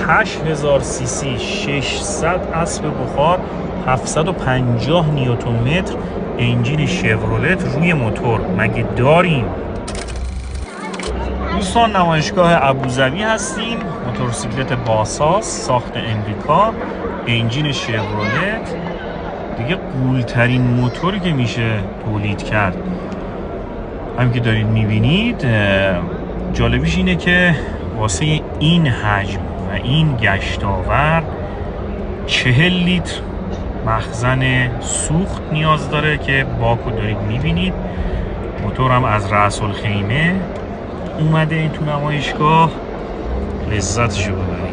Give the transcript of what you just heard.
8000 سی سی، 600 اسب بخار، 750 نیوتن متر انجین شورولت روی موتور مگه داریم؟ دوستان نمایشگاه ابوظبی هستیم. موتورسیکلت باساس ساخت امریکا، انجین شورولت، دیگه غول‌ترین موتوری که میشه تولید کرد. همین که دارید میبینید. جالبیش اینه که واسه این حجم و این گشتاور 40 لیتر مخزن سوخت نیاز داره که باکو دارید میبینید. موتور هم از رأس الخیمه اومده تو نمایشگاه، لذتشو ببرید.